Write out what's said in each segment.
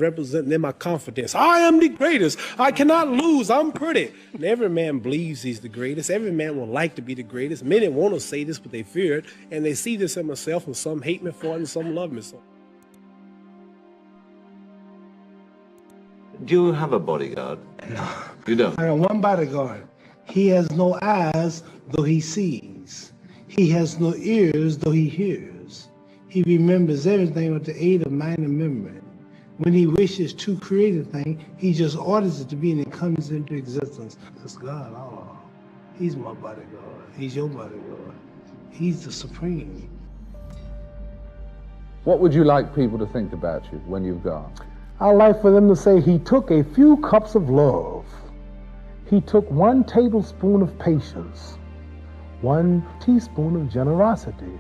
representing in my confidence. I am the greatest. I cannot lose. I'm pretty. And every man believes he's the greatest. Every man would like to be the greatest. Many want to say this, but they fear it. And they see this in myself, and some hate me for it, and some love me for it. Do you have a bodyguard? No. You don't? I got one bodyguard. He has no eyes, though he sees. He has no ears, though he hears. He remembers everything with the aid of mind and memory. When he wishes to create a thing, he just orders it to be and it comes into existence. That's God. Oh, he's my bodyguard. He's your bodyguard. He's the supreme. What would you like people to think about you when you've gone? I'd like for them to say he took a few cups of love. He took 1 tablespoon of patience, 1 teaspoon of generosity,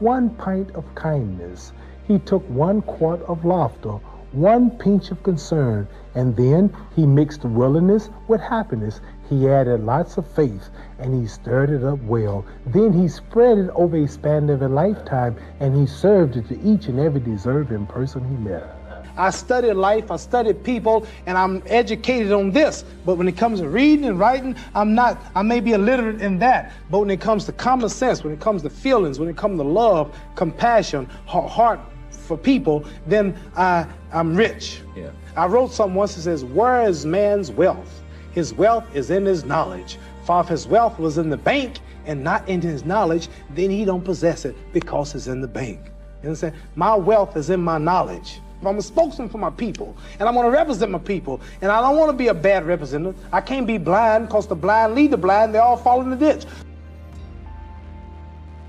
1 pint of kindness. He took 1 quart of laughter, 1 pinch of concern, and then he mixed willingness with happiness. He added lots of faith, and he stirred it up well. Then he spread it over a span of a lifetime, and he served it to each and every deserving person he met. I studied life, I studied people, and I'm educated on this. But when it comes to reading and writing, I'm not. I may be illiterate in that. But when it comes to common sense, when it comes to feelings, when it comes to love, compassion, heart for people, then I'm rich. Yeah. I wrote something once that says, where is man's wealth? His wealth is in his knowledge. For if his wealth was in the bank and not in his knowledge, then he don't possess it because it's in the bank. You understand? My wealth is in my knowledge. I'm a spokesman for my people, and I want to represent my people, and I don't want to be a bad representative. I can't be blind, because the blind lead the blind, they all fall in the ditch.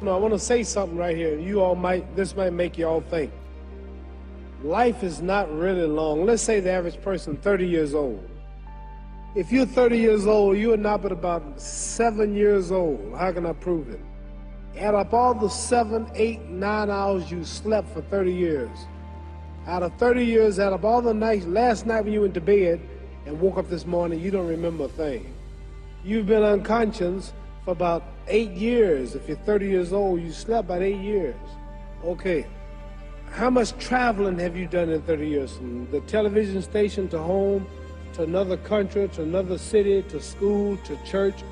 No, I want to say something right here. This might make you all think. Life is not really long. Let's say the average person, 30 years old. If you're 30 years old, you are not but about 7 years old. How can I prove it? Add up all the 7, 8, 9 hours you slept for 30 years. Out of 30 years, out of all the nights, last night when you went to bed and woke up this morning, you don't remember a thing. You've been unconscious for about 8 years. If you're 30 years old, you slept about 8 years. Okay, how much traveling have you done in 30 years? From the television station to home, to another country, to another city, to school, to church.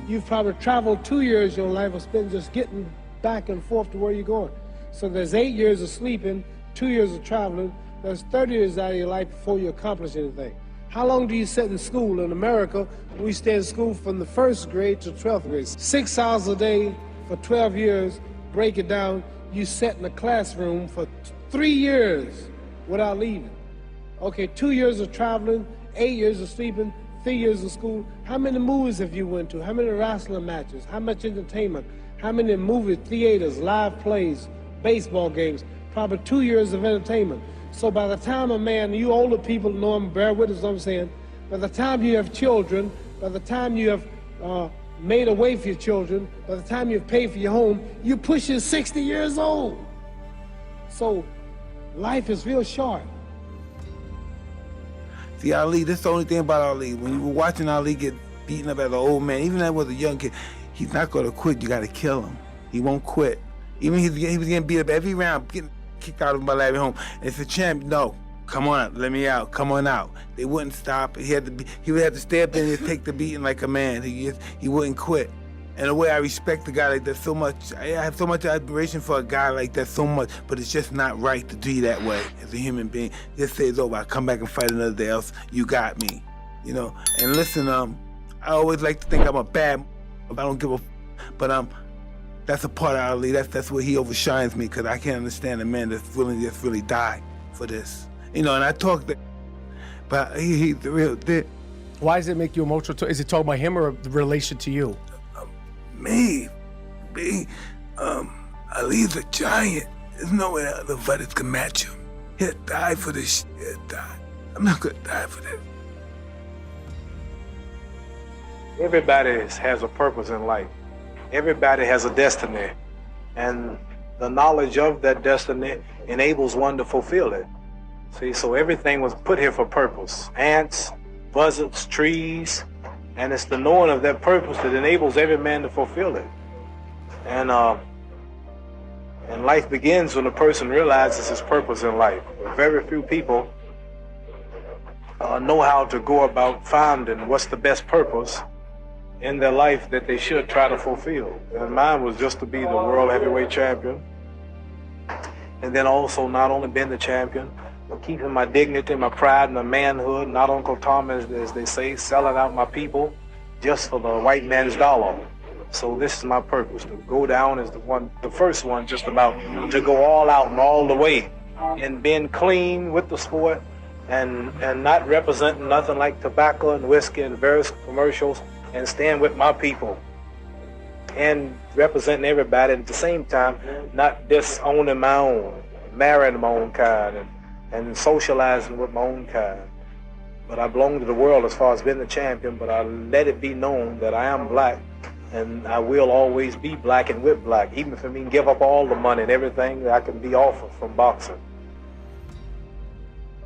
You've probably traveled 2 years of your life or spent just getting back and forth to where you're going. So there's 8 years of sleeping, 2 years of traveling. There's 30 years out of your life before you accomplish anything. How long do you sit in school? In America, we stay in school from the 1st grade to 12th grade. 6 hours a day for 12 years. Break it down, you sat in the classroom for 3 years without leaving. Okay, 2 years of traveling, 8 years of sleeping, 3 years of school. How many movies have you went to? How many wrestling matches? How much entertainment? How many movie theaters, live plays, baseball games? Probably 2 years of entertainment. So by the time a man, you older people know I'm bear witness what I'm saying, by the time you have children, by the time you have made a way for your children, by the time you've paid for your home, you're pushing 60 years old. So life is real short. See, Ali, that's the only thing about Ali. When you were watching Ali get beaten up as an old man, even as was a young kid, he's not going to quit. You got to kill him. He won't quit. Even he was getting beat up every round, getting kicked out of my lab at home. And it's a champ. No, come on, let me out. Come on out. They wouldn't stop. He would have to stay up there and just take the beating like a man. He wouldn't quit. And the way I respect a guy like that so much, I have so much admiration for a guy like that so much, but it's just not right to be that way as a human being. Just say it's over. I'll come back and fight another day else. You got me, you know. And listen, I always like to think I'm a bad, I don't give a, but that's a part of Ali. That's where he overshines me, because I can't understand a man that's willing to just really die for this, you know. And I talk that, but he's the real thing. Why does it make you emotional? Is it talking about him or the relation to you? Me, Ali's a giant. There's no way other fighters can match him. He'll die for this shit. He'll die. I'm not gonna die for this. Everybody has a purpose in life. Everybody has a destiny. And the knowledge of that destiny enables one to fulfill it. See, so everything was put here for purpose. Ants, buzzards, trees, and it's the knowing of that purpose that enables every man to fulfill it. And life begins when a person realizes his purpose in life. Very few people know how to go about finding what's the best purpose in their life that they should try to fulfill. And mine was just to be the world heavyweight champion. And then also not only being the champion, but keeping my dignity, my pride, and my manhood, not Uncle Tom, as they say, selling out my people just for the white man's dollar. So this is my purpose, to go down as the first one, just about to go all out and all the way, and being clean with the sport, and not representing nothing like tobacco and whiskey and various commercials, and staying with my people and representing everybody at the same time, not disowning my own, marrying my own kind, and socializing with my own kind. But I belong to the world as far as being the champion, but I let it be known that I am black, and I will always be black and with black, even if I mean give up all the money and everything that I can be offered from boxing.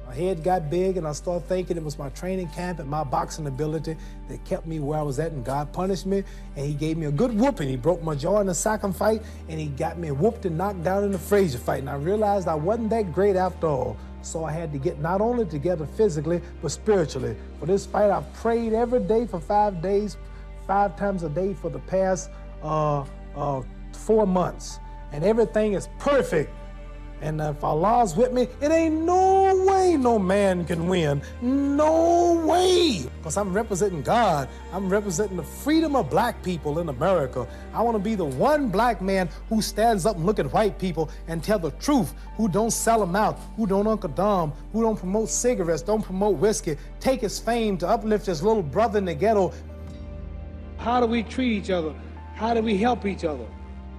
My head got big, and I started thinking it was my training camp and my boxing ability that kept me where I was at, and God punished me, and he gave me a good whooping. He broke my jaw in the second fight, and he got me whooped and knocked down in the Frazier fight, and I realized I wasn't that great after all. So I had to get not only together physically, but spiritually. For this fight, I've prayed every day for 5 days, 5 times a day for the past 4 months, and everything is perfect. And if Allah's with me, it ain't no way no man can win. No way. Because I'm representing God. I'm representing the freedom of black people in America. I want to be the one black man who stands up and look at white people and tell the truth, who don't sell them out, who don't Uncle Dom, who don't promote cigarettes, don't promote whiskey, take his fame to uplift his little brother in the ghetto. How do we treat each other? How do we help each other?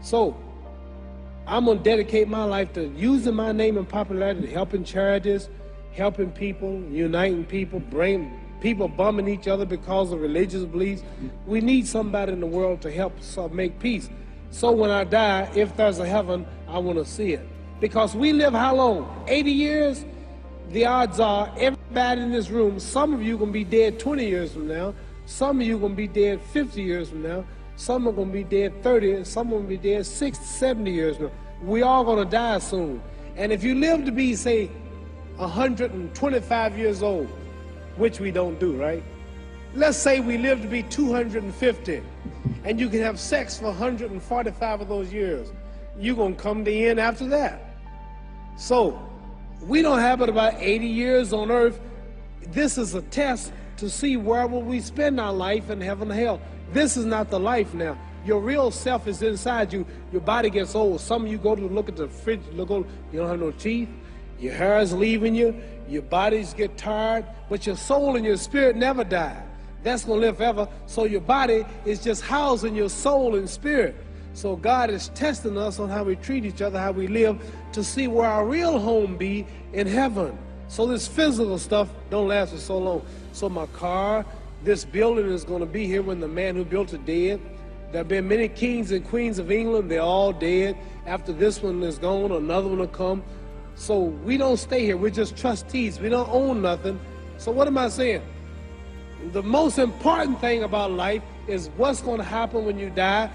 So, I'm going to dedicate my life to using my name and popularity, helping charities, helping people, uniting people, bring people bumming each other because of religious beliefs. We need somebody in the world to help us make peace. So when I die, if there's a heaven, I want to see it. Because we live how long? 80 years? The odds are everybody in this room, some of you are going to be dead 20 years from now, some of you are going to be dead 50 years from now, some are going to be dead 30, and some are going to be dead 60, 70 years now. We all going to die soon. And if you live to be, say, 125 years old, which we don't do, right? Let's say we live to be 250, and you can have sex for 145 of those years. You're going to come to the end after that. So, we don't have but about 80 years on earth. This is a test to see where will we spend our life in heaven or hell. This is not the life now. Your real self is inside you. Your body gets old. Some of you go to look at the fridge, you don't have no teeth. Your hair is leaving you. Your bodies get tired. But your soul and your spirit never die. That's going to live forever. So your body is just housing your soul and spirit. So God is testing us on how we treat each other, how we live, to see where our real home be in heaven. So this physical stuff don't last for so long. So my car, this building is going to be here when the man who built it dead. There have been many kings and queens of England. They're all dead. After this one is gone, another one will come. So we don't stay here. We're just trustees. We don't own nothing. So what am I saying? The most important thing about life is what's going to happen when you die.